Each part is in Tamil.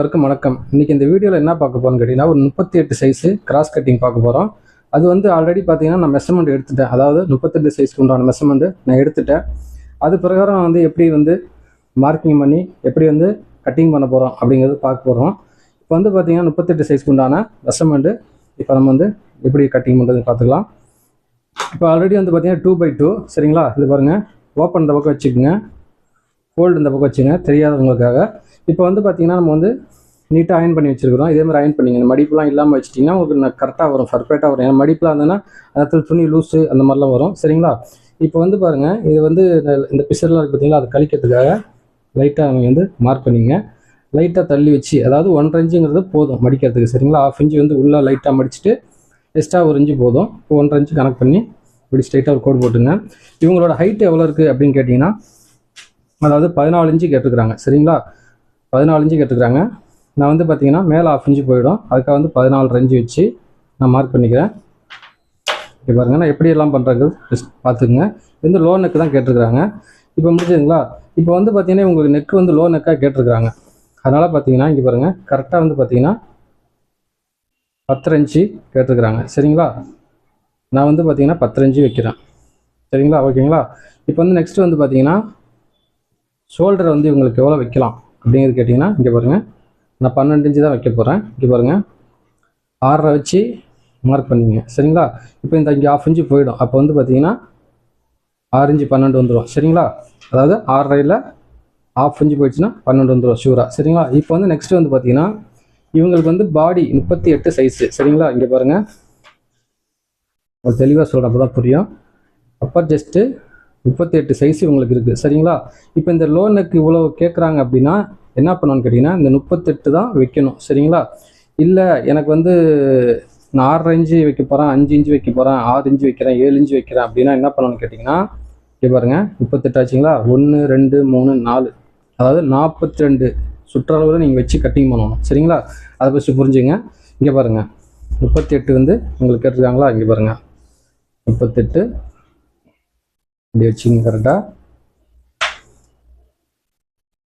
எல்லாருக்கும் வணக்கம். இன்னைக்கு இந்த வீடியோவில் என்ன பார்க்க போறோம்னு கேட்டிங்கன்னா, ஒரு 38 சைஸு கிராஸ் கட்டிங் பார்க்க போகிறோம். அது வந்து ஆல்ரெடி பார்த்தீங்கன்னா நான் மெஷர்மெண்ட் எடுத்துட்டேன். அதாவது 38 சைஸ்க்கு உண்டான மெஷர்மெண்ட் நான் எடுத்துட்டேன். அது பிரகாரம் வந்து எப்படி வந்து மார்க்கிங் பண்ணி எப்படி வந்து கட்டிங் பண்ண போகிறோம் அப்படிங்கிறது பார்க்க போகிறோம். இப்போ வந்து பார்த்தீங்கன்னா 38 சைஸ்க்கு உண்டான மெஷர்மெண்ட்டு இப்போ நம்ம வந்து எப்படி கட்டிங் பண்ணுறது பார்த்துக்கலாம். இப்போ ஆல்ரெடி வந்து பார்த்தீங்கன்னா 2x2 சரிங்களா. இது பாருங்கள், ஓப்பன் இந்த பக்கம் வச்சுக்கோங்க, ஃபோல்டு இந்த பக்கம் வச்சுங்க தெரியாதவங்களுக்காக. இப்போ வந்து பார்த்தீங்கன்னா நம்ம வந்து நீட்டாக அயன் பண்ணி வச்சுருக்கிறோம். இதே மாதிரி அயன் பண்ணிங்க. இந்த மடிப்புலாம் இல்லாமல் வச்சிட்டிங்கன்னா உங்களுக்கு கரெக்டாக வரும், பர்ஃபெக்டாக வரும். ஏன்னா மடிப்புலாம் இருந்ததுன்னா அதில் துணி லூஸு அந்த மாதிரிலாம் வரும் சரிங்களா. இப்போ வந்து பாருங்கள், இது வந்து இந்த பிசர்லாம் இருக்குது பார்த்தீங்களா, அதை கழிக்கிறதுக்காக லைட்டாக அவங்க வந்து மார்க் பண்ணிங்க. லைட்டாக தள்ளி வச்சு, அதாவது 1.5 இன்ச்சுங்கிறது போதும் மடிக்கிறதுக்கு சரிங்களா. 1/2 இன்ச்சு வந்து உள்ளே லைட்டாக மடிச்சுட்டு எக்ஸ்ட்ரா 1 இன்ச்சு போதும். இப்போ 1.5 இன்ச்சு கனெக்ட் பண்ணி இப்படி ஸ்ட்ரைட்டாக ஒரு கோடு போட்டுங்க. இவங்களோட ஹைட்டு எவ்வளோ இருக்குது அப்படின்னு கேட்டிங்கன்னா, அதாவது 14 இன்ச்சு கேட்டுருக்குறாங்க சரிங்களா. 14 இன்ச்சு கேட்டுருக்குறாங்க. நான் வந்து பார்த்தீங்கன்னா மேலே 1/2 இன்ச்சு போயிடும். அதுக்காக வந்து 14 இன்ச்சு வச்சு நான் மார்க் பண்ணிக்கிறேன். இப்போ பாருங்க, நான் எப்படி எல்லாம் பண்ணுறது பார்த்துக்குங்க. இது வந்து லோ நெக்கு தான் கேட்டிருக்கிறாங்க. இப்போ முடிஞ்சதுங்களா. இப்போ வந்து பார்த்தீங்கன்னா உங்களுக்கு நெக்கு வந்து லோ நெக்காக கேட்டிருக்கிறாங்க. அதனால் பார்த்தீங்கன்னா இங்கே பாருங்கள், கரெக்டாக வந்து பார்த்தீங்கன்னா 10 இன்ச்சு கேட்டிருக்கிறாங்க சரிங்களா. நான் வந்து பார்த்தீங்கன்னா 10 இன்ச்சு வைக்கிறேன் சரிங்களா. ஓகேங்களா. இப்போ வந்து நெக்ஸ்ட்டு வந்து பார்த்தீங்கன்னா ஷோல்டரை வந்து இவங்களுக்கு எவ்வளோ வைக்கலாம் அப்படிங்கிறது கேட்டிங்கன்னா, இங்கே பாருங்கள், நான் 12 இன்ச்சு தான் வைக்க போகிறேன். இங்கே பாருங்கள், 6.5 வச்சு மார்க் பண்ணிங்க சரிங்களா. இப்போ இந்த இங்கே 1/2 இன்ச்சு போயிடும். அப்போ வந்து பார்த்தீங்கன்னா 6 இன்ச்சு 12 வந்துடும் சரிங்களா. அதாவது 6.5ல் 1/2 இன்ச்சு போயிடுச்சுன்னா 12 வந்துடும் ஷூராக சரிங்களா. இப்போ வந்து நெக்ஸ்ட்டு வந்து பார்த்தீங்கன்னா இவங்களுக்கு வந்து பாடி 38 சைஸு சரிங்களா. இங்கே பாருங்கள், ஒரு தெளிவாக சொல்கிறேன், அப்போ தான் புரியும். அப்பர் ஜஸ்ட்டு 38 சைஸ் இவங்களுக்கு இருக்குது சரிங்களா. இப்போ இந்த லோ நெக் இவ்வளோ கேட்குறாங்க அப்படின்னா என்ன பண்ணணும்னு கேட்டிங்கன்னா, இந்த 38 தான் வைக்கணும் சரிங்களா. இல்லை எனக்கு வந்து நான் 6.5 இன்ச்சு வைக்க போகிறேன், 5 இன்ச்சு வைக்க போகிறேன், 6 இன்ச்சு வைக்கிறேன், 7 இன்ச்சு வைக்கிறேன் அப்படின்னா என்ன பண்ணணும்னு கேட்டிங்கன்னா, இங்கே பாருங்கள் 38 ஆச்சுங்களா. 1 2 3 4, அதாவது 42 சுற்றளவில் நீங்கள் வச்சு கட்டிங் பண்ணணும் சரிங்களா. அதை ஃபஸ்ட்டு புரிஞ்சுங்க. இங்கே பாருங்கள், 38 வந்து உங்களுக்கு கேட்டிருக்காங்களா. இங்கே பாருங்கள் 38 இப்படி வச்சுங்க. கரெக்டாக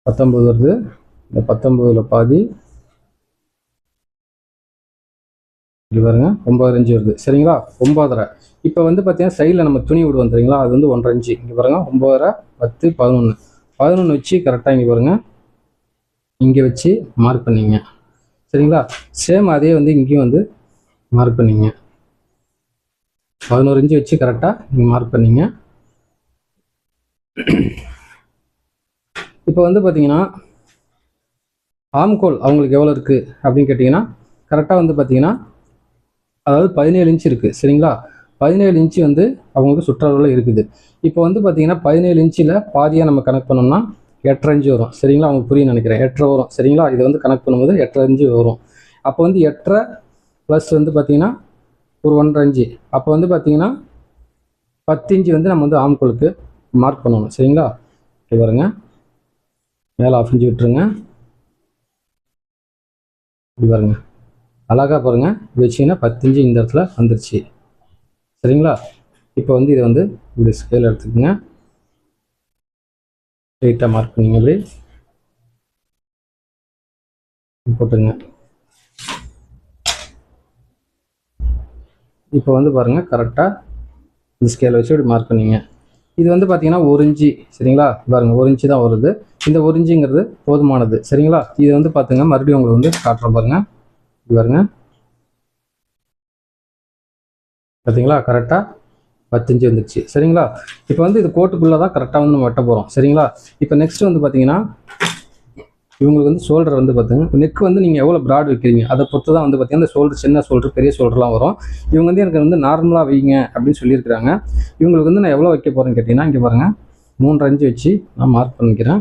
19 வருது. இந்த 19ல் பாதி இப்படி பாருங்க 9 இன்ச்சு வருது சரிங்களா. 9.5. இப்போ வந்து பார்த்தீங்கன்னா சைடில் நம்ம துணி விடுவோம் தெரியுங்களா, அது வந்து 1.5 இன்ச்சு. இங்கே பாருங்க 9.5 10 11 வச்சு கரெக்டாக இங்கே பாருங்க, இங்கே வச்சு மார்க் பண்ணிங்க சரிங்களா. சேம் அதே வந்து இங்கேயும் வந்து மார்க் பண்ணிங்க. 11 இன்ச்சு வச்சு கரெக்டாக இங்கே மார்க் பண்ணிங்க. இப்போ வந்து பார்த்தீங்கன்னா ஆம்கோல் அவங்களுக்கு எவ்வளோ இருக்குது அப்படின்னு கேட்டிங்கன்னா, கரெக்டாக வந்து பார்த்தீங்கன்னா அதாவது 17 இன்ச்சு இருக்குது சரிங்களா. 17 இன்ச்சு வந்து அவங்களுக்கு சுற்றளவில் இருக்குது. இப்போ வந்து பார்த்தீங்கன்னா 17 இன்ச்சில் பாதியாக நம்ம கனெக்ட் பண்ணோம்னா 8.5 இன்ச்சு வரும் சரிங்களா. அவங்களுக்கு புரியும் நினைக்கிறேன். 8.5 வரும் சரிங்களா. இது வந்து கனெக்ட் பண்ணும்போது 8.5 இன்ச்சு வரும். அப்போ வந்து 8.5 ப்ளஸ் வந்து பார்த்தீங்கன்னா ஒரு 1.5 இன்ச்சு. அப்போ வந்து பார்த்தீங்கன்னா 10 இன்ச்சு வந்து நம்ம வந்து ஆம்கோலுக்கு மார்க் பண்ணணும் சரிங்களா. இப்போ பாருங்க, மேலே 1/2 இன்ச்சு விட்டுருங்க. இப்படி பாருங்க, அழகாக பாருங்க, வச்சிங்கன்னா 10 இன்ச்சு இந்த இடத்துல வந்துருச்சு சரிங்களா. இப்போ வந்து இதை வந்து இப்படி ஸ்கேல் எடுத்துக்கோங்க, ஸ்ட்ரெயிட்டாக மார்க் பண்ணிங்க, இப்படி போட்டுங்க. இப்போ வந்து பாருங்கள், கரெக்டாக இந்த ஸ்கேலை வச்சு இப்படி மார்க் பண்ணிங்க. இது வந்து பார்த்தீங்கன்னா 1 இன்ச்சு சரிங்களா. பாருங்கள் 1 இன்ச்சு தான் வருது. இந்த 1 இன்ச்சுங்கிறது போதுமானது சரிங்களா. இது வந்து பார்த்துங்க, மறுபடியும் உங்களுக்கு வந்து காட்டுறேன் பாருங்கள். இது பாருங்க, பார்த்தீங்களா கரெக்டாக 10 இன்ச்சு வந்துடுச்சு சரிங்களா. இப்போ வந்து இது கோட்டுக்குள்ளே தான் கரெக்டாக வந்து நம்ம வெட்ட போகிறோம் சரிங்களா. இப்போ நெக்ஸ்ட் வந்து பார்த்தீங்கன்னா இவங்களுக்கு வந்து ஷோல்டர் வந்து பார்த்துங்க, நெக் வந்து நீங்கள் எவ்வளோ ப்ராட் வைக்கிறீங்க அதை பொறுத்து தான் வந்து பார்த்தீங்கன்னா இந்த ஷோல்டர், சின்ன ஷோல்டர், பெரிய ஷோல்டர்லாம் வரும். இவங்க வந்து எனக்கு வந்து நார்மலாக வைங்க அப்படின்னு சொல்லியிருக்கிறாங்க. இவங்களுக்கு வந்து நான் எவ்வளோ வைக்க போகிறேன்னு கேட்டிங்கன்னா, இங்கே பாருங்கள் 3.5 இன்ச்சு வச்சு நான் மார்க் பண்ணிக்கிறேன்.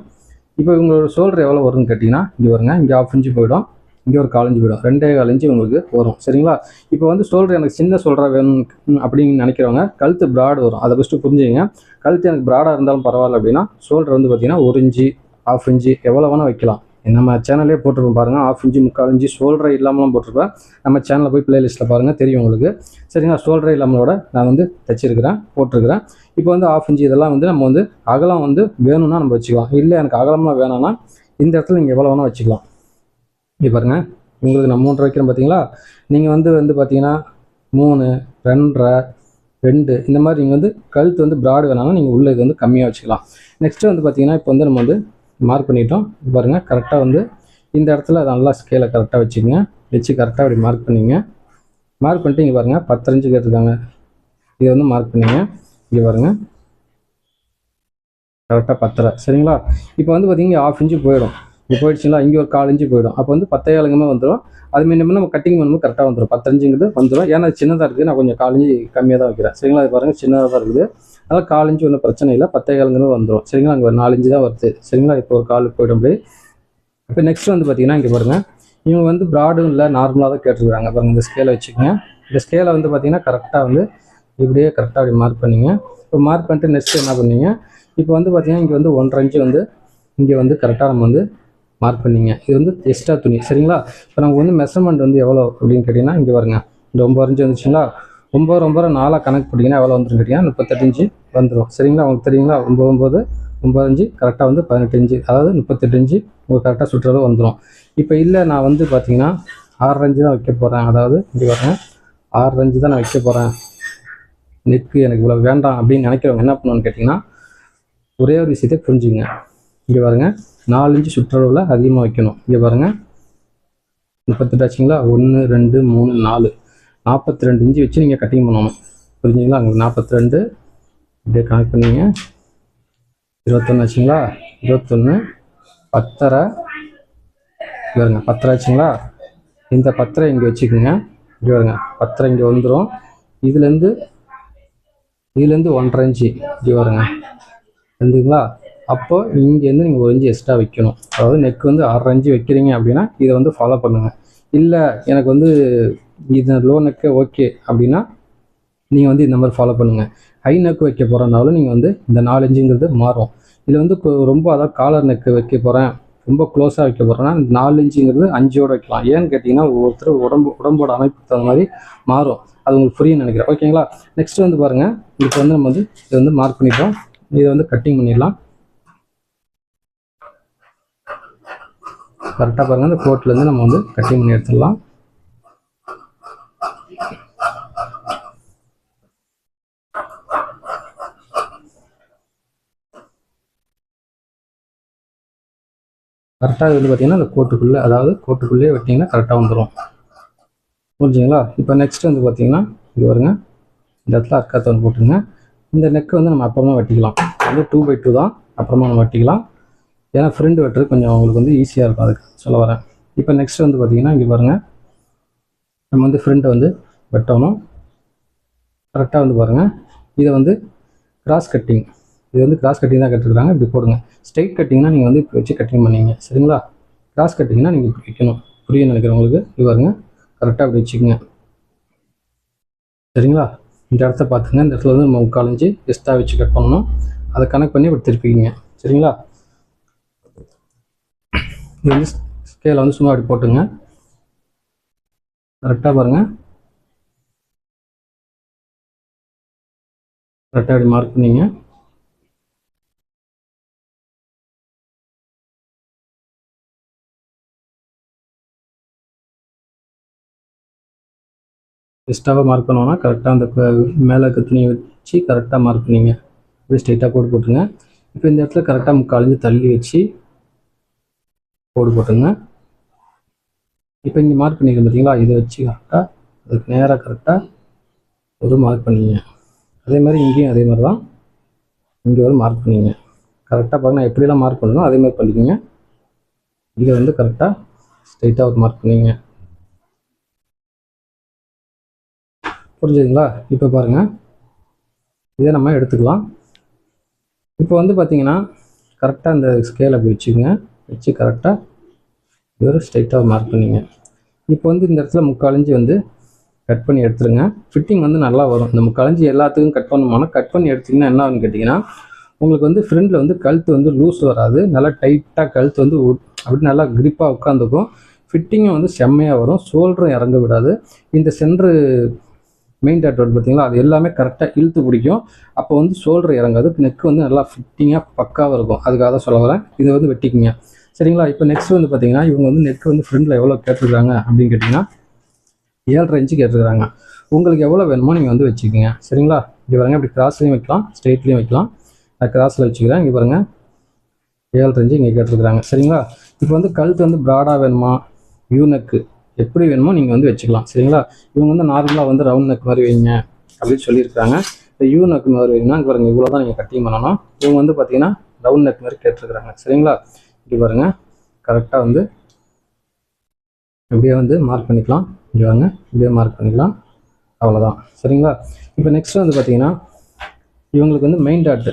இப்போ இவங்களோட ஷோல்டர் எவ்வளோ வரும்னு கேட்டிங்கன்னா, இங்கே பாருங்கள், இங்கே 1/2 இன்ச்சு போயிடும், இங்கே ஒரு 1/4 இன்ச்சு போயிடும், 2.25 இன்ச்சு உங்களுக்கு வரும் சரிங்களா. இப்போ வந்து ஷோல்டர் எனக்கு சின்ன ஷோல்டராக வேணும் அப்படின்னு நினைக்கிறவங்க கழுத்து ப்ராட் வரும், அதை ஃபஸ்ட்டு புரிஞ்சுங்க. கழுத்து எனக்கு ப்ராடாக இருந்தாலும் பரவாயில்ல அப்படின்னா ஷோல்டர் வந்து பார்த்தீங்கன்னா 1 இன்ச்சு 1/2 இன்ச்சு எவ்வளோ வேணால் வைக்கலாம். நம்ம சேனல்லே போட்டிருப்போம் பாருங்கள், 1/2 இன்ச்சு 3/4 இன்ச்சு ஷோல்டரை இல்லாமலாம் போட்டிருப்பேன். நம்ம சேனலில் போய் பிளேலிஸ்ட்டில் பாருங்கள், தெரியும் உங்களுக்கு சரிங்களா. ஷோல்டரை இல்லாமலோட நான் வந்து தைச்சிருக்கிறேன், போட்டிருக்கிறேன். இப்போ வந்து 1/2 இன்ச்சு இதெல்லாம் வந்து நம்ம வந்து அகலம் வந்து வேணும்னா நம்ம வச்சுக்கலாம். இல்லை எனக்கு அகலம்லாம் வேணாம்னா இந்த இடத்துல நீங்கள் எவ்வளோ வேணால் வச்சுக்கலாம். இங்கே பாருங்கள், உங்களுக்கு நான் 3 வைக்கிறேன் பார்த்தீங்களா? நீங்கள் வந்து பார்த்தீங்கன்னா 3, 2.5, 2 இந்த மாதிரி நீங்கள் வந்து கழுத்து வந்து ப்ராடு வேணாலும் நீங்கள் உள்ள இது வந்து கம்மியாக வச்சுக்கலாம். நெக்ஸ்ட்டு வந்து பார்த்தீங்கன்னா இப்போ வந்து நம்ம வந்து மார்க் பண்ணிட்டோம். பாருங்கள், கரெக்டாக வந்து இந்த இடத்துல நல்லா ஸ்கேலை கரெக்டாக வச்சுக்கோங்க. வச்சு கரெக்டாக அப்படி மார்க் பண்ணிங்க. மார்க் பண்ணிட்டு இங்கே பாருங்கள் 10 இன்ச்சு கேட்டிருக்காங்க. இதை வந்து மார்க் பண்ணிங்க. இங்கே பாருங்கள் கரெக்டாக 10.5 சரிங்களா? இப்போ வந்து பார்த்தீங்கன்னா 1/2 இன்ச்சு போயிடும். இப்போ போயிடுச்சுங்களா? இங்கே ஒரு 1/4 இன்ச்சு போயிடும். அப்போ வந்து 10.7 வந்துடும். அது மீண்டும் நம்ம கட்டிங் பண்ணும்போது கரெக்டாக வந்துடும். 15 வந்துடும். ஏன்னா அது சின்னதாக இருக்குது, நான் கொஞ்சம் 1/4 இன்ச்சு கம்மியாக தான் வைக்கிறேன் சரிங்களா? அது பாருங்கள் சின்னதாக தான் இருக்குது. அதனால் 1/4 இன்ச்சு ஒன்றும் பிரச்சனை இல்லை. 10.7 வந்துடும் சரிங்களா? அங்கே ஒரு 4 இன்ச்சு தான் வருது சரிங்களா? இப்போ ஒரு 1/4 போய்டும் அப்படி. இப்போ நெக்ஸ்ட் வந்து பார்த்தீங்கன்னா இங்கே பாருங்கள், இவங்க வந்து ப்ராடும் இல்லை நார்மலாக தான் கேட்டுருக்காங்க. பாருங்கள், இந்த ஸ்கேலை வச்சுக்கோங்க. இந்த ஸ்கேலை வந்து பார்த்தீங்கன்னா கரெக்டாக வந்து இப்படியே கரெக்டாக அப்படி மார்க் பண்ணிங்க. இப்போ மார்க் பண்ணிட்டு நெக்ஸ்ட் என்ன பண்ணீங்க, இப்போ வந்து பார்த்தீங்கன்னா இங்கே வந்து 1.5 இன்ச்சு வந்து இங்கே வந்து கரெக்டாக நம்ம வந்து மார்க் பண்ணிங்க. இது வந்து எக்ஸ்ட்ரா துணி சரிங்களா? இப்போ நமக்கு வந்து மெஷர்மெண்ட் வந்து எவ்வளோ அப்படின்னு கேட்டிங்கன்னா இங்கே பாருங்க, இந்த 9 இன்ச்சு வந்துச்சுங்களா? 9 4 கணக்கு போட்டிங்கன்னா எவ்வளோ வந்துடும் கேட்டிங்கன்னா 38 இன்ச்சு வந்துடும் சரிங்களா? உங்களுக்கு தெரியுங்களா? 9 இன்ச்சு கரெக்டாக வந்து 18 இன்ச்சு, அதாவது 38 இன்ச்சு உங்களுக்கு கரெக்டாக சுற்றுறது வந்துடும். இப்போ இல்லை நான் வந்து பார்த்தீங்கன்னா 6 இன்ச்சு தான் வைக்க போகிறேன், அதாவது இங்கே பாருங்க 6 இன்ச்சு தான் நான் வைக்க போகிறேன், நெக்கு எனக்கு இவ்வளோ வேண்டாம் அப்படின்னு நினைக்கிறவங்க என்ன பண்ணணும்னு கேட்டிங்கன்னா ஒரே ஒரு விஷயத்தை புரிஞ்சுங்க. இங்கே பாருங்கள் 4 இன்ச்சு சுற்றளவில் அதிகமாக வைக்கணும். இங்கே பாருங்கள் 38 ஆச்சுங்களா? 1 2 3 4 42 இன்ச்சு வச்சு நீங்கள் கட்டிங் பண்ணணும் புரிஞ்சுங்களா? அங்கே 42 இப்படியே கனெக்ட் பண்ணிங்க. 21 ஆச்சுங்களா? 21 10.5 பாருங்க 10.5 ஆச்சுங்களா? இந்த 10.5 இங்கே வச்சுக்கோங்க. இங்கே பாருங்க 10.5 இங்கே வந்துடும். இதுலேருந்து 1.5 இன்ச்சு இங்கே பாருங்க வந்துங்களா? அப்போ இங்கேருந்து நீங்கள் 1 இன்ச்சு எக்ஸ்ட்ரா வைக்கணும். அதாவது நெக் வந்து 6 இன்ச்சு வைக்கிறீங்க அப்படின்னா இதை வந்து ஃபாலோ பண்ணுங்கள். இல்லை எனக்கு வந்து இது லோ நெக்கே ஓகே அப்படின்னா நீங்கள் வந்து இந்த மாதிரி ஃபாலோ பண்ணுங்கள். ஹை நெக் வைக்க போகிறனாலும் நீங்கள் வந்து இந்த 4 இன்ச்சுங்கிறது மாறும். இதில் வந்து ரொம்ப அதாவது காலர் நெக்கு வைக்க போகிறேன், ரொம்ப க்ளோஸாக வைக்க போகிறேன்னா 4 இன்ச்சுங்கிறது 5ஓடு வைக்கலாம். ஏன்னு கேட்டிங்கன்னா ஒவ்வொருத்தர் உடம்போட அமைப்புக்கு தகுந்த மாதிரி மாறும். அது உங்களுக்கு புரியும்னு நினைக்கிறேன். ஓகேங்களா? நெக்ஸ்ட் வந்து பாருங்கள், இப்போ வந்து நம்ம வந்து இதை வந்து மார்க் பண்ணிட்டோம். இதை வந்து கட்டிங் பண்ணிடலாம். கரெக்டாக பாருங்கள், இந்த கோட்லேருந்து நம்ம வந்து கட்டிங் பண்ணி எடுத்துடலாம். கரெக்டாக இது வந்து பார்த்தீங்கன்னா இந்த கோட்டுக்குள்ளே, அதாவது கோட்டுக்குள்ளேயே வெட்டிங்கன்னா கரெக்டாக வந்துடும் புரிஞ்சுங்களா? இப்போ நெக்ஸ்ட் வந்து பார்த்தீங்கன்னா இது வருங்க, இந்த இடத்துல அர்க்காத்தவன் போட்டுருங்க. இந்த நெக்கை வந்து நம்ம அப்புறமா வெட்டிக்கலாம். வந்து 2/2 தான், அப்புறமா நம்ம வெட்டிக்கலாம். ஏன்னா ஃப்ரெண்டு வெட்டுறது கொஞ்சம் அவங்களுக்கு வந்து ஈஸியாக இருக்கும், அதுக்கு சொல்ல வரேன். இப்போ நெக்ஸ்ட் வந்து பார்த்தீங்கன்னா இங்கே பாருங்கள், நம்ம வந்து ஃப்ரெண்டை வந்து வெட்டணும். கரெக்டாக வந்து பாருங்கள், இதை வந்து கிராஸ் கட்டிங், இது வந்து கிராஸ் கட்டிங் தான் கட்டிருக்காங்க. இப்படி போடுங்க. ஸ்ட்ரைட் கட்டிங்னா நீங்கள் வந்து இப்படி வச்சு கட்டிங் பண்ணிங்க சரிங்களா? கிராஸ் கட்டிங்னா நீங்கள் இப்படி வைக்கணும். புரிய நினைக்கிறவங்களுக்கு இது பாருங்க, கரெக்டாக அப்படி வச்சுக்கோங்க சரிங்களா? இந்த இடத்த பார்த்துங்க, இந்த இடத்துல வந்து நம்ம 3/4 இன்ச்சு எக்ஸ்ட்ரா வச்சு கட் பண்ணணும். அதை கனெக்ட் பண்ணி இப்படி திருப்பிக்கிங்க சரிங்களா? இது வந்து ஸ்கேலை வந்து சும்மா அப்படி போட்டுங்க. கரெக்டாக பாருங்கள், கரெக்டாக அப்படி மார்க் பண்ணிங்க. எக்ஸ்ட்ராவாக மார்க் பண்ணோன்னா கரெக்டாக அந்த மேலே இருக்க துணியை வச்சு கரெக்டாக மார்க் பண்ணிங்க. இப்படி ஸ்ட்ரைட்டாக கோடு போட்டுருங்க. இப்போ இந்த இடத்துல கரெக்டாக 3/4 இன்ச்சு தள்ளி வச்சு கோடு போட்டுங்க. இப்போ இங்கே மார்க் பண்ணிக்கிறேன் பார்த்தீங்களா? இதை வச்சு கரெக்டாக அதுக்கு நேராக கரெக்டாக ஒரு மார்க் பண்ணிங்க. அதே மாதிரி இங்கேயும் அதே மாதிரி தான், இங்கே ஒரு மார்க் பண்ணிங்க. கரெக்டாக பாருங்கள், எப்படிலாம் மார்க் பண்ணணும் அதே மாதிரி பண்ணிக்கோங்க. இதை வந்து கரெக்டாக ஸ்ட்ரைட்டாக ஒரு மார்க் பண்ணிங்க. புரிஞ்சுதுங்களா? இப்போ பாருங்கள், இதை நம்ம எடுத்துக்கலாம். இப்போ வந்து பார்த்தீங்கன்னா கரெக்டாக இந்த ஸ்கேலை அப்படி வச்சுக்கோங்க. வச்சு கரெக்டாக இது ஒரு ஸ்ட்ரைட்டாக மார்க் பண்ணிங்க. இப்போ வந்து இந்த இடத்துல 3/4 இன்ச்சு வந்து கட் பண்ணி எடுத்துருங்க. ஃபிட்டிங் வந்து நல்லா வரும். இந்த 3/4 இன்ச்சு எல்லாத்துக்கும் கட் பண்ணணுமானா கட் பண்ணி எடுத்திங்கன்னா என்ன ஆகுன்னு கேட்டிங்கன்னா உங்களுக்கு வந்து ஃப்ரண்டில் வந்து கழுத்து வந்து லூஸ் வராது, நல்லா டைட்டாக கழுத்து வந்து அப்படி நல்லா கிரிப்பாக உட்காந்துக்கும். ஃபிட்டிங்கும் வந்து செம்மையாக வரும், ஷோல்டரும் இறங்க விடாது. இந்த சென்ட்ரு மெயின் டாட் பார்த்தீங்களா, அது எல்லாமே கரெக்டாக இழுத்து பிடிக்கும். அப்போ வந்து ஷோல்டர் இறங்காது, நெக் வந்து நல்லா ஃபிட்டிங்காக பக்காவாக இருக்கும். அதுக்காக தான் சொல்ல வரேன். இதை வந்து வெட்டிக்குங்க. சரிங்களா. இப்போ நெக்ஸ்ட் வந்து பார்த்தீங்கன்னா இவங்க வந்து நெக் வந்து ஃப்ரண்டில் எவ்வளோ கேட்டிருக்காங்க அப்படின்னு கேட்டிங்கன்னா 7.5 இன்ச்சு கேட்டிருக்காங்க. உங்களுக்கு எவ்வளோ வேணுமோ நீங்கள் வந்து வச்சுக்கோங்க. சரிங்களா. இங்கே பாருங்க, இப்படி கிராஸ்லையும் வைக்கலாம், ஸ்ட்ரெயிட்லையும் வைக்கலாம். நான் கிராஸில் வச்சுக்கிறேன். இங்கே பாருங்க 7.5 இன்ச்சு இங்கே கேட்டிருக்காங்க. சரிங்களா. இப்போ வந்து கழுத்து வந்து ப்ராடாக வேணுமா, யூ நெக்கு எப்படி வேணுமோ நீங்கள் வந்து வச்சுக்கலாம். சரிங்களா. இவங்க வந்து நார்மலாக வந்து ரவுண்ட் நெக் மாதிரி வைங்க அப்படின்னு சொல்லியிருக்காங்க. இந்த யூ நெக் மாதிரி வைங்கன்னா இங்கே பாருங்கள் இவ்வளோ தான் நீங்கள் கட்டிங் பண்ணணும். இவங்க வந்து பார்த்தீங்கன்னா ரவுண்ட் நெக் மாதிரி கேட்டிருக்கிறாங்க. சரிங்களா. இங்கே பாருங்கள் கரெக்டாக வந்து இப்படியே வந்து மார்க் பண்ணிக்கலாம். இங்கே வாங்க, இப்படியே மார்க் பண்ணிக்கலாம். அவ்வளோதான். சரிங்களா. இப்போ நெக்ஸ்ட் வந்து பார்த்தீங்கன்னா இவங்களுக்கு வந்து மெயின் டாட்,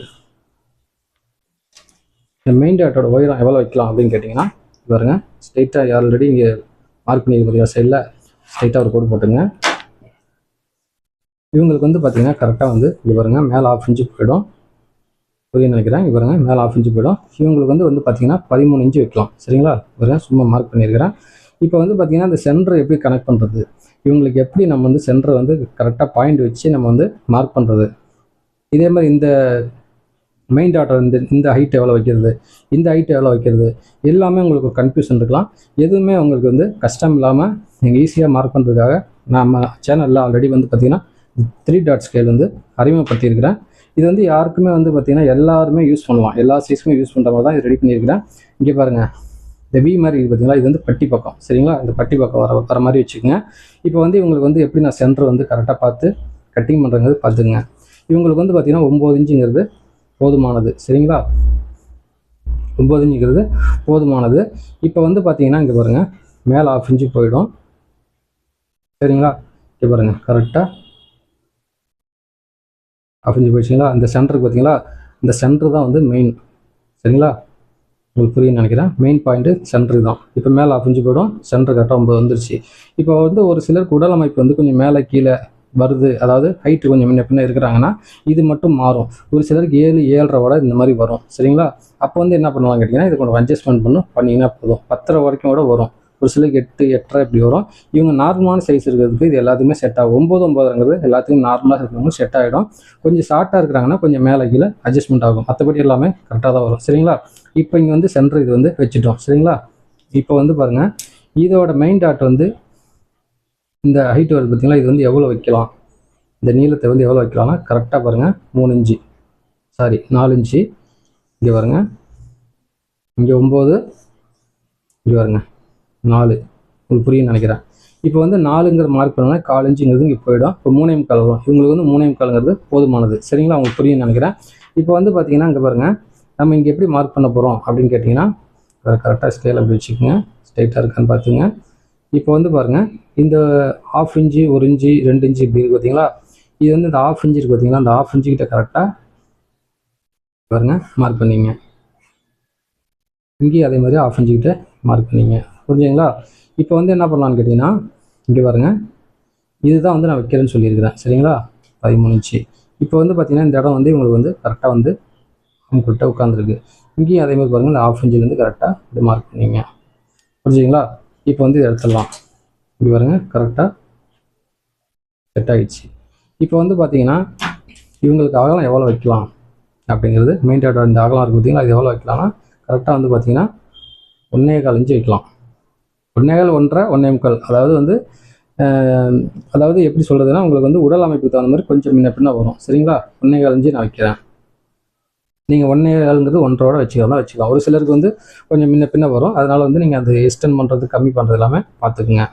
இந்த மெயின் டாட்டோட உயரம் எவ்வளோ வைக்கலாம் அப்படின்னு கேட்டிங்கன்னா பாருங்க, ஸ்ட்ரைட்டாக ஆல்ரெடி இங்கே மார்க் பண்ணி பார்த்தீங்கன்னா சைடில் ஸ்ட்ரைட்டாக ஒரு கோடு போட்டுங்க. இவங்களுக்கு வந்து பார்த்தீங்கன்னா கரெக்டாக வந்து இங்கே பாருங்கள் மேலே 1/2 இன்ச்சு போயிடும். புரியுன்னு நினைக்கிறேன். இங்கே பாருங்கள் மேலே 1/2 இன்ச்சு போயிடும். இவங்களுக்கு வந்து பார்த்தீங்கன்னா 13 இன்ச்சு வைக்கலாம். சரிங்களா. பாருங்க சும்மா மார்க் பண்ணியிருக்கிறேன். இப்போ வந்து பார்த்தீங்கன்னா இந்த சென்டர் எப்படி கனெக்ட் பண்ணுறது, இவங்களுக்கு எப்படி நம்ம வந்து சென்டரை வந்து கரெக்டாக பாயிண்ட் வச்சு நம்ம வந்து மார்க் பண்ணுறது, இதே மாதிரி இந்த மெயின் டாட்டர் இந்த ஹைட் எவ்வளோ வைக்கிறது, இந்த ஹைட் எவ்வளோ வைக்கிறது, எல்லாமே உங்களுக்கு ஒரு கன்ஃபியூஷன் இருக்கலாம். எதுவுமே உங்களுக்கு வந்து கஷ்டம் இல்லாமல் நீங்கள் ஈஸியாக மார்க் பண்ணுறதுக்காக நம்ம சேனலில் ஆல்ரெடி வந்து பார்த்திங்கன்னா 3 டாட் ஸ்கேல் வந்து அறிமுகப்படுத்தியிருக்கிறேன். இது வந்து யாருக்குமே வந்து பார்த்திங்கன்னா எல்லாருமே யூஸ் பண்ணலாம், எல்லா சைஸுமே யூஸ் பண்ணுற மாதிரி தான் இது ரெடி பண்ணியிருக்கிறேன். இங்கே பாருங்கள் இந்த வி மாதிரி இருக்குது பார்த்தீங்களா, இது வந்து பட்டி பக்கம். சரிங்களா. இந்த பட்டி பக்கம் வர மாதிரி வச்சுக்கோங்க. இப்போ வந்து இவங்களுக்கு வந்து எப்படி நான் சென்டர் வந்து கரெக்டாக பார்த்து கட்டிங் பண்ணுறங்கிறது பார்த்துங்க. இவங்களுக்கு வந்து பார்த்திங்கன்னா 9 இன்ச்சுங்கிறது போதுமானது. சரிங்களா. 9 இன்ச்சுங்கிறது போதுமானது. இப்போ வந்து பார்த்தீங்கன்னா இங்கே பாருங்கள் மேலே 1/2 இன்ச்சு போயிடும். சரிங்களா. இங்கே பாருங்கள் கரெக்டாக 1/2 இன்ச்சு போயிடுச்சிங்களா. இந்த சென்டருக்கு பார்த்தீங்களா, இந்த சென்டர் தான் வந்து மெயின். சரிங்களா. உங்களுக்கு புரியுன்னு நினைக்கிறேன். மெயின் பாயிண்ட்டு சென்டருக்கு தான். இப்போ மேலே 1/2 இன்ச்சு போயிடும். சென்டர் கரெக்டாக 9 வந்துருச்சு. இப்போ வந்து ஒரு சிலருக்கு உடல் அமைப்பு வந்து கொஞ்சம் மேலே கீழே வருது, அதாவது ஹைட்டு கொஞ்சம் முன்ன பின்ன இருக்கிறாங்கன்னா இது மட்டும் மாறும். ஒரு சிலருக்கு 7, 7.5 இந்த மாதிரி வரும். சரிங்களா. அப்போ வந்து என்ன பண்ணுவாங்க கேட்டிங்கன்னா இது கொஞ்சம் அட்ஜஸ்ட்மெண்ட் பண்ணிங்கன்னா போதும். 10.5 வரைக்கும் கூட வரும். ஒரு சிலருக்கு 8, 8.5 இப்படி வரும். இவங்க நார்மலான சைஸ் இருக்கிறதுக்கு இது எல்லாத்துக்குமே செட் ஆகும். 9, 9.5ங்கிறது எல்லாத்துக்கும் நார்மலாக இருக்கிறவங்க செட் ஆகிடும். கொஞ்சம் ஷார்ட்டாக இருக்கிறாங்கன்னா கொஞ்சம் மேலே கீழே அட்ஜஸ்ட்மெண்ட் ஆகும். மற்றபடி எல்லாமே கரெக்டாக தான் வரும். சரிங்களா. இப்போ இங்கே வந்து சென்டர் இது வந்து வச்சுட்டோம். சரிங்களா. இப்போ வந்து பாருங்கள் இதோட மெயின் டாட் வந்து இந்த ஹைட் வருது பார்த்தீங்களா, இது வந்து எவ்வளோ வைக்கலாம், இந்த நீளத்தை வந்து எவ்வளோ வைக்கலாம்னா கரெக்டாக பாருங்கள் 3 இன்ச்சு, சாரி 4 இன்ச்சு. இங்கே பாருங்கள் இங்கே 9, இங்கே பாருங்கள் 4. உங்களுக்கு புரியுன்னு நினைக்கிறேன். இப்போ வந்து 4ங்கிற மார்க் பண்ணோன்னா 1/4 இன்ச்சுங்கிறது இங்கே போயிடும். இப்போ 3.25 வரும். இவங்களுக்கு வந்து 3.25ங்கிறது போதுமானது. சரிங்களா. உங்களுக்கு புரியுன்னு நினைக்கிறேன். இப்போ வந்து பார்த்தீங்கன்னா இங்கே பாருங்கள் நம்ம இங்கே எப்படி மார்க் பண்ண போகிறோம் அப்படின்னு கேட்டிங்கன்னா கரெக்டாக ஸ்கேல் அப்படி வச்சுக்கோங்க, ஸ்ட்ரைட்டாக இருக்கான்னு பார்த்துங்க. இப்போ வந்து பாருங்கள் இந்த 1/2 இன்ச்சு, 1 இன்ச்சு, 2 இன்ச்சு இப்படி இருக்குது பார்த்தீங்களா. இது வந்து இந்த 1/2 இன்ச்சு இருக்குது பார்த்தீங்களா, அந்த 1/2 இன்ச்சுக்கிட்ட கரெக்டாக பாருங்கள் மார்க் பண்ணிங்க. இங்கேயும் அதே மாதிரி 1/2 இன்ச்சுக்கிட்ட மார்க் பண்ணிங்க. புரிஞ்சுங்களா. இப்போ வந்து என்ன பண்ணலான்னு கேட்டிங்கன்னா இங்கே பாருங்கள் இதுதான் வந்து நான் வைக்கிறேன்னு சொல்லியிருக்கிறேன். சரிங்களா. 13 இன்ச்சு. இப்போ வந்து பார்த்திங்கன்னா இந்த இடம் வந்து இவங்களுக்கு வந்து கரெக்டாக வந்து அவங்கக்கிட்ட உட்காந்துருக்கு. இங்கேயும் அதே மாதிரி பாருங்கள் இந்த 1/2 இன்ச்சிலேருந்து கரெக்டாக இப்படி மார்க் பண்ணிங்க. புரிஞ்சுங்களா. இப்போ வந்து இதை எடுத்துடலாம். இப்படி பாருங்க கரெக்டாக செட் ஆகிடுச்சு. இப்போ வந்து பார்த்தீங்கன்னா இவங்களுக்கு அகலம் எவ்வளோ வைக்கலாம் அப்படிங்கிறது மெயின் டாட்டோட இந்த அகலம் இருக்குது பார்த்தீங்கன்னா அது எவ்வளோ வைக்கலாம்னா கரெக்டாக வந்து பார்த்தீங்கன்னா 1.25 இன்ச்சு வைக்கலாம். 1.25, 1.5, 1.25. அதாவது வந்து அதாவது எப்படி சொல்கிறதுனா உங்களுக்கு வந்து உடல் அமைப்புக்கு தகுந்த மாதிரி கொஞ்சம் முன்ன பின்ன வரும். சரிங்களா. 1.25 இன்ச்சு நான் வைக்கிறேன். நீங்கள் 1.25ங்கிறது 1.5 வச்சுக்கலாம். ஒரு சிலருக்கு வந்து கொஞ்சம் முன்ன பின்ன வரும். அதனால் வந்து நீங்கள் அது எக்ஸ்டெண்ட் பண்ணுறது கம்மி பண்ணுறது எல்லாமே பார்த்துக்குங்க.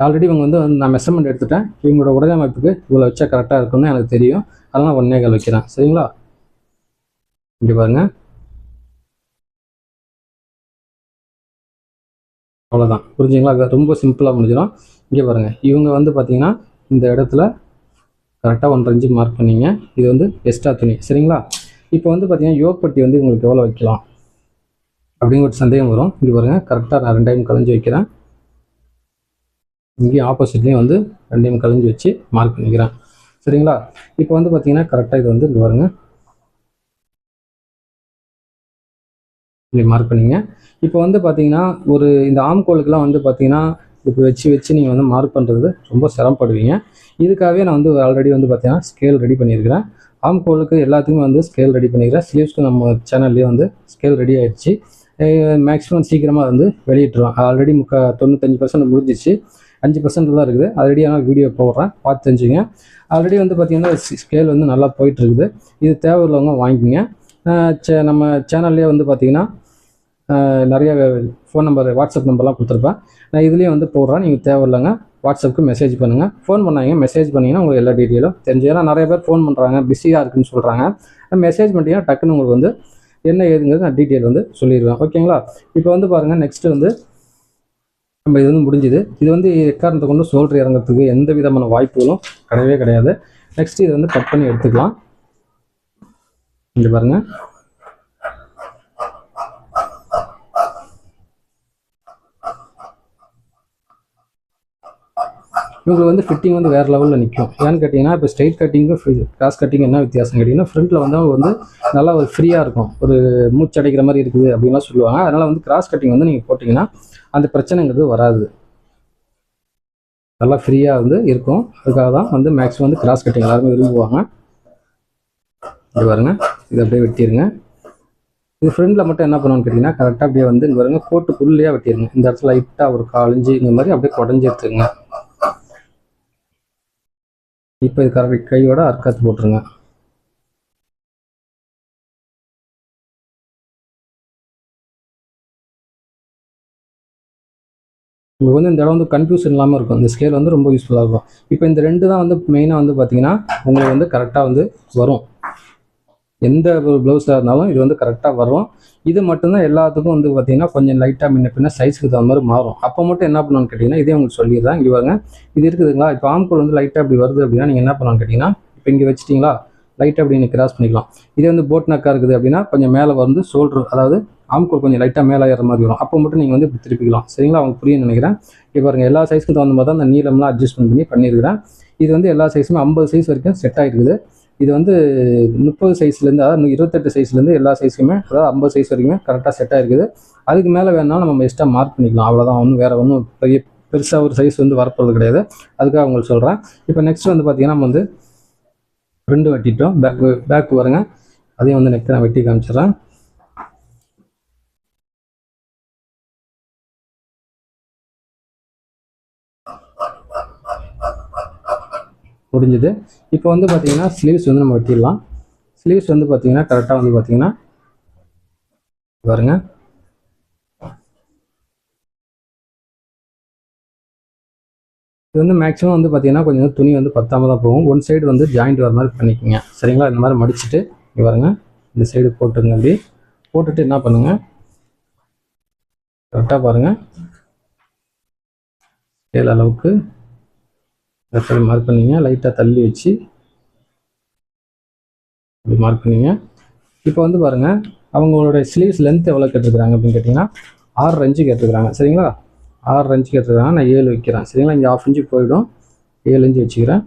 ஆல்ரெடி இவங்க வந்து நான் மெஷர்மெண்ட் எடுத்துட்டேன். இவங்களோட உடல் அமைப்புக்கு இவ்வளோ வச்சா கரெக்டாக இருக்குன்னு எனக்கு தெரியும். அதனால் 1.25 வைக்கிறேன். சரிங்களா. இங்கே பாருங்கள் அவ்வளோதான். புரிஞ்சுங்களா. அது ரொம்ப சிம்பிளாக முடிஞ்சிடும். இங்கே பாருங்கள் இவங்க வந்து பார்த்தீங்கன்னா இந்த இடத்துல கரெக்டாக 1.5 இன்ச்சு மார்க் பண்ணிங்க. இது வந்து எக்ஸ்ட்ரா துணி. சரிங்களா. இப்போ வந்து பார்த்தீங்கன்னா யோக் பட்டி வந்து உங்களுக்கு எவ்வளோ வைக்கலாம் அப்படிங்கிற ஒரு சந்தேகம் வரும். இங்கே பாருங்கள் கரெக்டாக நான் 2.25 கலைஞ்சி வைக்கிறேன். இங்கேயும் ஆப்போசிட்லேயும் வந்து 2 கலைஞ்சி வச்சு மார்க் பண்ணிக்கிறேன். சரிங்களா. இப்போ வந்து பார்த்தீங்கன்னா கரெக்டாக இது வந்து இங்கே பாருங்க இப்படி மார்க் பண்ணிங்க. இப்போ வந்து பார்த்தீங்கன்னா ஒரு இந்த ஆம்கோலுக்கெலாம் வந்து பார்த்தீங்கன்னா இப்போ வச்சு நீங்கள் வந்து மார்க் பண்ணுறது ரொம்ப சிரமப்படுவீங்க. இதுக்காகவே நான் வந்து ஆல்ரெடி வந்து பார்த்தீங்கன்னா ஸ்கேல் ரெடி பண்ணியிருக்கிறேன். ஆம்கோலுக்கு எல்லாத்துக்குமே வந்து ஸ்கேல் ரெடி பண்ணிக்கிறேன். ஸ்லீவ்ஸ்க்கு நம்ம சேனல்லேயே வந்து ஸ்கேல் ரெடி ஆகிடுச்சு. மேக்ஸிமம் சீக்கிரமாக வந்து வெளியிட்டுருவேன். ஆல்ரெடி 95% முடிஞ்சிச்சு, 5% தான் இருக்குது. ஆல்ரெடி ஆனால் வீடியோ போடுறேன், பார்த்து தெரிஞ்சுங்க. ஆல்ரெடி வந்து பார்த்திங்கன்னா ஸ்கேல் வந்து நல்லா போயிட்டுருக்குது. இது தேவை உள்ளவங்க வாங்கிக்கோங்க. நம்ம சேனல்லே வந்து பார்த்திங்கன்னா நிறைய ஃபோன் நம்பர், வாட்ஸ்அப் நம்பர்லாம் கொடுத்துருப்பேன். நான் இதுலேயே வந்து போடுறேன். நீங்கள் தேவையில்லைங்க வாட்ஸ்அப்புக்கு மெசேஜ் பண்ணுங்கள். ஃபோன் பண்ணாங்க, மெசேஜ் பண்ணிங்கன்னா உங்களுக்கு எல்லா டீட்டெயிலும் தெரிஞ்சு. ஏன்னா நிறைய பேர் ஃபோன் பண்ணுறாங்க, பிஸியாக இருக்குதுன்னு சொல்கிறாங்க. மெசேஜ் பண்ணிட்டீங்கன்னா டக்குன்னு உங்களுக்கு வந்து என்ன ஏதுங்கிறது நான் டீட்டெயில் வந்து சொல்லிடுவேன். ஓகேங்களா? இப்போ வந்து பாருங்கள், நெக்ஸ்ட்டு வந்து நம்ம இது வந்து முடிஞ்சுது. இது வந்து எக்காரணத்தை கொண்டு சோல்ட்ரு இறங்கிறதுக்கு எந்த விதமான வாய்ப்புகளும் கிடையவே கிடையாது. நெக்ஸ்ட்டு இதை வந்து கட் பண்ணி எடுத்துக்கலாம். இங்கே பாருங்கள், இவங்களுக்கு வந்து ஃபிட்டிங் வந்து வேறு லெவலில் நிற்கும். ஏன்னு கேட்டிங்கன்னா, இப்போ ஸ்ட்ரைட் கட்டிங்கும் கிராஸ் கட்டிங் என்ன வித்தியாசம் கேட்டிங்கன்னா, ஃப்ரண்ட்டில் வந்து அவங்க வந்து நல்லா ஒரு ஃப்ரீயாக இருக்கும், ஒரு மூச்சு அடைக்கிற மாதிரி இருக்குது அப்படின்லாம் சொல்லுவாங்க. அதனால் வந்து கிராஸ் கட்டிங் வந்து நீங்கள் போட்டிங்கன்னா அந்த பிரச்சனைங்கிறது வராது, நல்லா ஃப்ரீயாக வந்து இருக்கும். அதுக்காக தான் வந்து மேக்ஸிமம் வந்து கிராஸ் கட்டிங் எல்லாருமே விரும்புவாங்க. இது பாருங்க, இது அப்படியே வெட்டிடுங்க. இது ஃப்ரண்டில் மட்டும் என்ன பண்ணுவோன்னு கேட்டிங்கன்னா, கரெக்டாக அப்படியே வந்து இங்கே பாருங்க, கோட்டுக்குள்ளேயே வெட்டிடுங்க. இந்த இடத்துல லைட்டாக ஒரு 1/4 இன்ச்சு இந்த மாதிரி அப்படியே குடஞ்சி எடுத்துருங்க. இப்போ இது கரெக்ட் கையோட அர்க்காத்து போட்டுருங்க. உங்களுக்கு வந்து இந்த இடம் வந்து கன்ஃபியூஷன் இல்லாமல் இருக்கும். இந்த ஸ்கேல் வந்து ரொம்ப யூஸ்ஃபுல்லாக இருக்கும். இப்போ இந்த 2 தான் வந்து மெயினாக வந்து பார்த்தீங்கன்னா உங்களுக்கு வந்து கரெக்டாக வந்து வரும். எந்த ஒரு ப்ளவுஸாக இருந்தாலும் இது வந்து கரெக்டாக வரும். இது மட்டும்தான் எல்லாத்துக்கும் வந்து பார்த்தீங்கன்னா கொஞ்சம் லைட்டாக முன்ன பின்ன சைஸுக்கு தகுந்த மாதிரி மாறும். அப்போ மட்டும் என்ன பண்ணணும்னு கேட்டிங்கன்னா, இதே உங்களுக்கு சொல்லிடுறேன். இங்கே பாருங்க, இது இருக்குதுங்களா? இப்போ ஆம்கோல் வந்து லைட்டாக அப்படி வருது அப்படின்னா நீங்கள் என்ன பண்ணணும்னு கேட்டிங்கன்னா, இப்போ இங்கே வச்சிட்டிங்களா, லைட்டாக அப்படி நீங்கள் கிராஸ் பண்ணிக்கலாம். இதே வந்து போட் நக்காக இருக்குது அப்படின்னா கொஞ்சம் மேலே வந்து ஷோல்டர், அதாவது ஆம்கோல் கொஞ்சம் லைட்டாக மேலே ஏற மாதிரி வரும். அப்போ மட்டும் நீங்கள் வந்து இப்படி திருப்பிக்கலாம். சரிங்களா? அவங்க புரியும்னு நினைக்கிறேன். இப்போ பாருங்கள், எல்லா சைஸ்க்கும் தகுந்த மாதிரி தான் அந்த நீளம்லாம் அட்ஜஸ்ட்மெண்ட் பண்ணி பண்ணியிருக்கிறேன். இது வந்து எல்லா சைஸுமே 50 சைஸ் வரைக்கும் செட் ஆகிருக்குது. இது வந்து 30 சைஸ்லேருந்து, அதாவது 28 சைஸ்லேருந்து எல்லா சைஸுமே, அதாவது 50 சைஸ் வரைக்குமே கரெக்டாக செட் ஆகிருக்குது. அதுக்கு மேலே வேணாலும் நம்ம எக்ஸ்ட்ரா மார்க் பண்ணிக்கலாம். அவ்வளோதான், ஒன்றும் வேறு ஒன்றும் பெருசாக ஒரு சைஸ் வந்து வரப்போகிறது கிடையாது. அதுக்காக உங்களுக்கு சொல்கிறேன். இப்போ நெக்ஸ்ட் வந்து பார்த்திங்கன்னா, நம்ம வந்து ஃப்ரண்ட் வெட்டிட்டோம், பேக் வருங்க, அதையும் வந்து நெக்ஸ்ட் நான் வெட்டி காமிச்சிடுறேன். முடிஞ்சது. இப்போ வந்து பார்த்தீங்கன்னா ஸ்லீவ்ஸ் வந்து நம்ம வெட்டிடலாம். ஸ்லீவ்ஸ் வந்து பார்த்தீங்கன்னா கரெக்டாக வந்து பார்த்தீங்கன்னா பாருங்க, இது வந்து மேக்ஸிமம் வந்து பார்த்தீங்கன்னா கொஞ்சம் துணி வந்து பத்தாமல் தான் போகும். ஒன் சைடு வந்து ஜாயிண்ட் வர மாதிரி பண்ணிக்கோங்க. சரிங்களா? இந்த மாதிரி மடிச்சுட்டு இங்கே பாருங்க, இந்த சைடு போட்டுங்க. அப்படி போட்டுட்டு என்ன பண்ணுங்க, கரெக்டாக பாருங்கள், ஸ்கேல் அளவுக்கு இந்த சைடு மார்க் பண்ணிங்க. லைட்டாக தள்ளி வச்சு அப்படி மார்க் பண்ணிங்க. இப்போ வந்து பாருங்கள், அவங்களோட ஸ்லீவ்ஸ் லென்த் எவ்வளோ கேட்டிருக்கிறாங்க அப்படின்னு கேட்டிங்கன்னா 6 இன்ச்சு கேட்டிருக்கிறாங்க. சரிங்களா? 6 இன்ச்சு கேட்டிருக்காங்க. நான் 7 வைக்கிறேன். சரிங்களா? இங்கே 1/2 இன்ச்சு போயிடும், 7 இன்ச்சு வச்சுக்கிறேன்.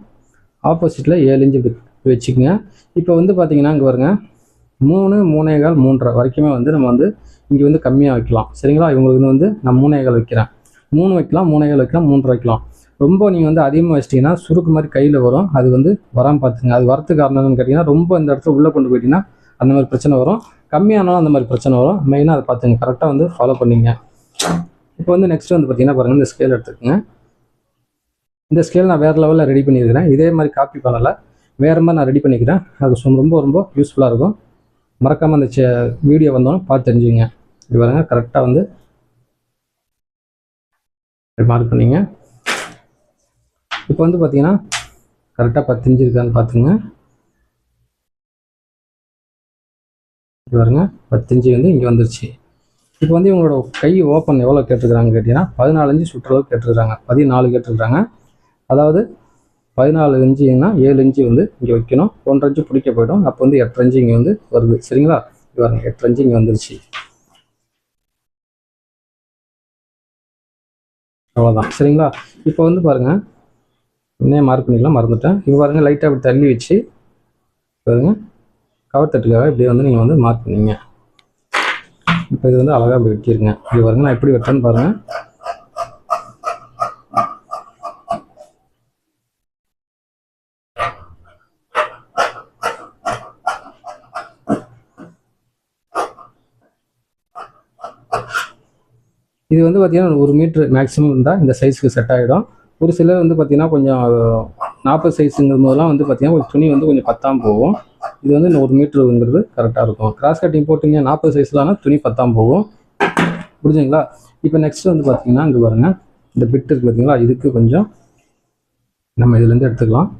ஆப்போசிட்டில் 7 இன்ச்சு வச்சுக்கோங்க. இப்போ வந்து பார்த்தீங்கன்னா இங்கே பாருங்க, 3, 3.25, 3.5 வரைக்குமே வந்து நம்ம வந்து இங்கே வந்து கம்மியாக வைக்கலாம். சரிங்களா? இவங்களுக்கு வந்து நான் 3.25 வைக்கிறேன். 3 வைக்கலாம், 3.25 வைக்கலாம், 3 வைக்கலாம். ரொம்ப நீங்கள் வந்து அதிகமாக வச்சிட்டிங்கன்னா சுருக்கு மாதிரி கையில் வரும். அது வந்து வராமல் பார்த்துங்க. அது வரத்துக்கு காரணம்னு கேட்டிங்கன்னா, ரொம்ப இந்த இடத்துல உள்ளே கொண்டு போயிட்டீங்கன்னா அந்த மாதிரி பிரச்சனை வரும். கம்மியானாலும் அந்த மாதிரி பிரச்சனை வரும். மெயினாக அதை பார்த்துங்க, கரெக்டாக வந்து ஃபாலோ பண்ணிங்க. இப்போ வந்து நெக்ஸ்ட் வந்து பார்த்தீங்கன்னா பாருங்கள், இந்த ஸ்கேல் எடுத்துக்கோங்க. இந்த ஸ்கேல் நான் வேறு லெவலில் ரெடி பண்ணியிருக்கிறேன். இதே மாதிரி காப்பி பண்ணலை, வேறு மாதிரி நான் ரெடி பண்ணிக்கிறேன். அது ரொம்ப ரொம்ப யூஸ்ஃபுல்லாக இருக்கும். மறக்காமல் அந்த வீடியோ வந்தோன்னு பார்த்து தெரிஞ்சுங்க. இது பாருங்க, கரெக்டாக வந்து மார்க் பண்ணிங்க. இப்போ வந்து பார்த்தீங்கன்னா கரெக்டாக 10 இன்ச்சு இருக்கான்னு பார்த்துங்க. இது பாருங்க, 10 இன்ச்சு வந்து இங்கே வந்துருச்சு. இப்போ வந்து இவங்களோட கை ஓப்பன் எவ்வளோ கேட்டிருக்கிறாங்க கேட்டிங்கன்னா 14 இன்ச்சு சுற்றளவு கேட்டிருக்காங்க, 14 கேட்டிருக்காங்க. அதாவது 14 இன்ச்சுன்னா 7 இன்ச்சு வந்து இங்கே வைக்கணும், 1.5 இன்ச்சு பிடிக்க போய்டும். அப்போ வந்து 8 இன்ச்சு இங்கே வந்து வருது. சரிங்களா? இது பாருங்க, 8 இன்ச்சு இங்கே வந்துருச்சு. அவ்வளோதான். சரிங்களா? இப்போ வந்து பாருங்கள், இன்னும் மார்க் பண்ணிக்கலாம், மறந்துட்டேன். இப்போ பாருங்கள், லைட்டாக அப்படி தள்ளி வச்சு பாருங்கள், கவர் தட்டுக்காக இப்படியே வந்து நீங்கள் வந்து மார்க் பண்ணிங்க. இப்போ இது வந்து அழகாக அப்படி வெட்டிருங்க. இது பாருங்கள், நான் எப்படி வெட்டேன்னு பாருங்கள். இது வந்து பார்த்திங்கன்னா 1 மீட்ரு மேக்ஸிமம் இருந்தால் இந்த சைஸுக்கு செட் ஆகிடும். ஒரு சிலர் வந்து பார்த்திங்கன்னா கொஞ்சம் 40 சைஸுங்கிற போதெல்லாம் வந்து பார்த்திங்கன்னா ஒரு துணி வந்து கொஞ்சம் பத்தாமல் போகும். இது வந்து 1 மீட்டருங்கிறது கரெக்டாக இருக்கும். கிராஸ் கட்டிங் போட்டிங்க 40 சைஸ்லானா துணி பத்தாமல் போகும். புரிஞ்சுங்களா? இப்போ நெக்ஸ்ட் வந்து பார்த்திங்கன்னா இங்கே பாருங்கள், இந்த பிட் இருக்குது பார்த்தீங்களா, இதுக்கு கொஞ்சம் நம்ம இதுலேருந்து எடுத்துக்கலாம்.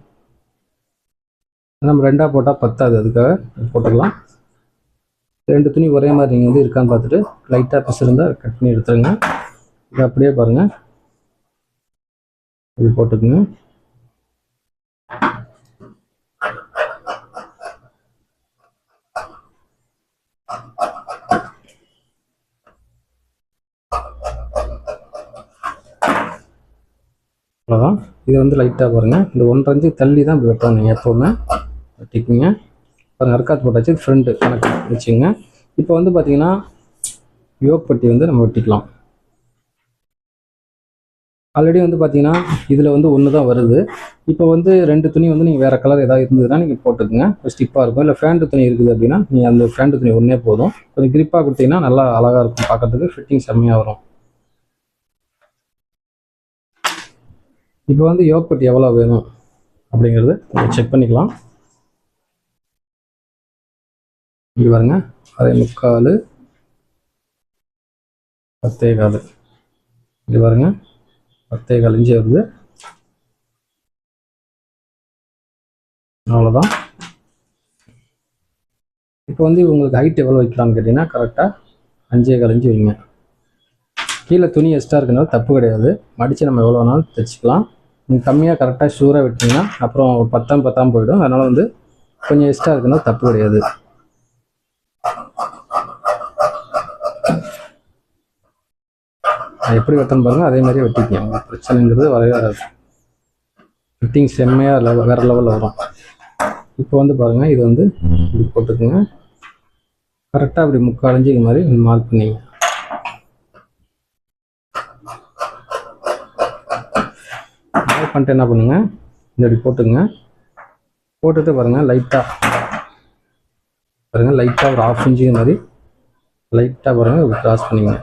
நம்ம 2ஆக போட்டால் பத்தாது, அதுக்காக போட்டுக்கலாம். 2 துணி ஒரே மாதிரி நீங்கள் வந்து இருக்கான்னு பார்த்துட்டு லைட்டாக பீஸ் இருந்தால் கட் பண்ணி எடுத்துருங்க. இதை அப்படியே பாருங்கள், இது போட்டுக்குங்க. அவ்வளோதான். இதை வந்து லைட்டாக பாருங்கள், இந்த 1.5 இன்ச்சு தள்ளி தான் இப்படி வெட்டணும். நீங்கள் எப்போவுமே வெட்டிக்குங்க. பாருங்கள், அர்க்காத் போட்டாச்சு, ஃப்ரண்ட்டு கணக்கு வச்சுங்க. இப்போ வந்து பார்த்தீங்கன்னா யோக் பட்டி வந்து நம்ம வெட்டிக்கலாம். ஆல்ரெடி வந்து பார்த்தீங்கன்னா இதில் வந்து 1 தான் வருது. இப்போ வந்து 2 துணி வந்து நீங்கள் வேறு கலர் ஏதாவது இருந்ததுன்னா நீங்கள் போட்டுக்குங்க, ஸ்டிப்பாக இருக்கும். இல்லை ஃபேண்ட்டு துணி இருக்குது அப்படின்னா நீங்கள் அந்த ஃபேண்ட்டு துணி ஒன்றே போதும். கொஞ்சம் கிரிப்பாக கொடுத்தீங்கன்னா நல்லா அழகாக இருக்கும், பார்க்கறதுக்கு ஃபிட்டிங் செம்மையாக வரும். இப்போ வந்து யோக் பட்டி எவ்வளோ வேணும் அப்படிங்கிறது செக் பண்ணிக்கலாம். இங்கே பாருங்க, 6.25 10.25. இங்கே பாருங்க, 10.25 இன்ச்சு வருது. அவ்வளோதான். இப்போ வந்து உங்களுக்கு ஹைட் எவ்வளோ வைக்கலாம்னு கேட்டிங்கன்னா கரெக்டாக 5.25 இன்ச்சு வைங்க. கீழே துணி எக்ஸ்ட்ரா இருக்கிறனால தப்பு கிடையாது, மடித்து நம்ம எவ்வளோ வேணாலும் தைச்சிக்கலாம். நீங்கள் கம்மியாக கரெக்டாக ஷூராக விட்டிங்கன்னா அப்புறம் பத்தாம் போயிடும். அதனால் வந்து கொஞ்சம் எக்ஸ்ட்ரா இருக்குன்னா தப்பு கிடையாது. எப்படி வெட்டணும் பாருங்கள், அதே மாதிரியே வெட்டிக்கங்க, பிரச்சனைங்கிறது வரவே வராது. ஃபிட்டிங் செம்மையாக வேறு லெவலில் வரும். இப்போ வந்து பாருங்கள், இது வந்து இப்படி போட்டுக்குங்க. கரெக்டாக அப்படி 3/4 இன்ச்சு இது மாதிரி மார்க் பண்ணிங்க. மார்க் பண்ணிட்டு என்ன பண்ணுங்கள், இந்த இப்படி போட்டுங்க. போட்டுட்டு பாருங்கள், லைட்டாக பாருங்கள், லைட்டாக ஒரு 1/2 இன்ச்சு மாதிரி லைட்டாக பாருங்கள் இப்படி கிராஸ் பண்ணிங்க.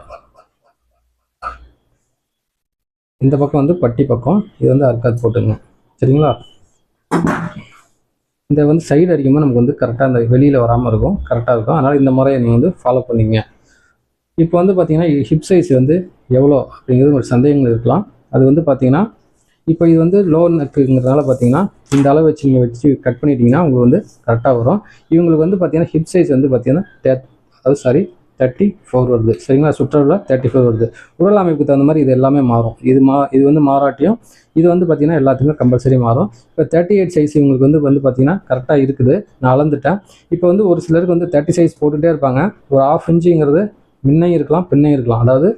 இந்த பக்கம் வந்து பட்டி பக்கம், இது வந்து அர்க்காத் போட்டுங்க. சரிங்களா? இந்த வந்து சைடு அடிக்கும்போது நமக்கு வந்து கரெக்டாக அந்த வெளியில் வராமல் இருக்கும், கரெக்டாக இருக்கும். அதனால் இந்த முறையை நீங்கள் வந்து ஃபாலோ பண்ணிங்க. இப்போ வந்து பார்த்தீங்கன்னா ஹிப் சைஸ் வந்து எவ்வளோ அப்படிங்கிறது ஒரு சந்தேகங்கள் இருக்கலாம். அது வந்து பார்த்தீங்கன்னா இப்போ இது வந்து லோ நெக்குங்கிறதுனால பார்த்தீங்கன்னா இந்த அளவு வச்சு நீங்கள் வச்சு கட் பண்ணிட்டீங்கன்னா உங்களுக்கு வந்து கரெக்டாக வரும். இவங்களுக்கு வந்து பார்த்தீங்கன்னா ஹிப் சைஸ் வந்து பார்த்தீங்கன்னா 34 வருது. சரிங்களா? சுற்றளவில் 34 வருது. உடல் அமைப்புக்கு தகுந்த மாதிரி இது எல்லாமே மாறும். இது வந்து மாறாட்டியும் இது வந்து பார்த்தீங்கன்னா எல்லாத்துக்குமே கம்பல்சரி மாறும். இப்போ 38 சைஸ் இவங்களுக்கு வந்து பார்த்தீங்கன்னா கரெக்டாக இருக்குது. நான் அளந்துட்டேன். இப்போ வந்து ஒரு சிலருக்கு வந்து 30 சைஸ் போட்டுகிட்டே இருப்பாங்க. ஒரு 1/2 இன்ச்சுங்கிறது முன்னையும் இருக்கலாம், பின்னையும் இருக்கலாம். அதாவது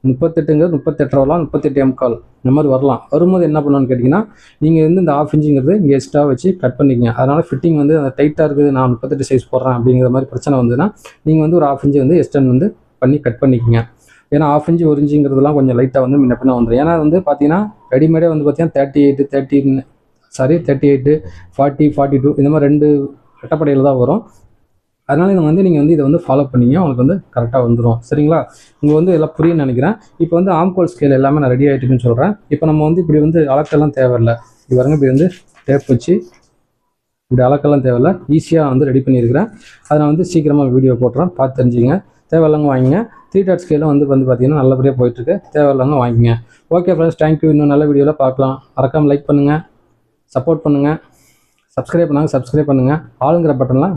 38ங்கிறது 38 வரலாம், 38.25 இந்த மாதிரி வரலாம். வரும்போது என்ன பண்ணணும்னு கேட்டிங்கன்னா நீங்கள் வந்து இந்த 1/2 இன்ச்சுங்கிறது இங்கே எக்ஸ்ட்ரா வச்சு கட் பண்ணிக்கங்க. அதனால் ஃபிட்டிங் வந்து அந்த டைட்டாக இருக்குது, நான் 38 சைஸ் போடுறேன் அப்படிங்கிற மாதிரி பிரச்சனை வந்ததுன்னா நீங்கள் வந்து ஒரு 1/2 இன்ச்சு வந்து எக்ஸ்டெண்ட் வந்து பண்ணி கட் பண்ணிக்கங்க. ஏன்னா 1/2 இன்ச்சு 1 இன்ச்சுங்கிறதுலாம் கொஞ்சம் லைட்டாக வந்து முன்ன பின்ன வந்துடும். ஏன்னா வந்து பார்த்தீங்கன்னா ரெடிமேடே வந்து பார்த்தீங்கன்னா 38, 40, 42 இந்த மாதிரி 2 ரெட்டப்படையில் தான் வரும். அதனால் நீங்கள் வந்து இதை வந்து ஃபாலோ பண்ணிங்க, உங்களுக்கு வந்து கரெக்டாக வந்துடும். சரிங்களா? உங்களுக்கு வந்து எல்லாம் புரியுன்னு நினைக்கிறேன். இப்போ வந்து ஆம்கோல் ஸ்கேல் எல்லாமே நான் ரெடி ஆகிட்டுன்னு சொல்கிறேன். இப்போ நம்ம வந்து இப்படி வந்து அளக்கெல்லாம் தேவையில்லை. இது பாருங்க, இப்படி வந்து டேப் வச்சு இப்படி அளக்கெல்லாம் தேவையில்லை, ஈஸியாக வந்து ரெடி பண்ணியிருக்கிறேன். அதை நான் வந்து சீக்கிரமாக வீடியோ போட்டுறேன், பார்த்து தெரிஞ்சுங்க. தேவையில்லங்க வாங்கிங்க. 3 டாட் ஸ்கேலும் வந்து பார்த்தீங்கன்னா நல்லபடியாக போயிட்டுருக்கு. தேவையில்லங்க வாங்கிங்க. Okay friends, thank you. இன்னும் நல்ல வீடியோவில் பார்க்கலாம். மறக்காமல் லைக் பண்ணுங்கள், சப்போர்ட் பண்ணுங்கள், சப்ஸ்கிரைப் பண்ணுங்கள். ஆளுங்கிற பட்டன்லாம்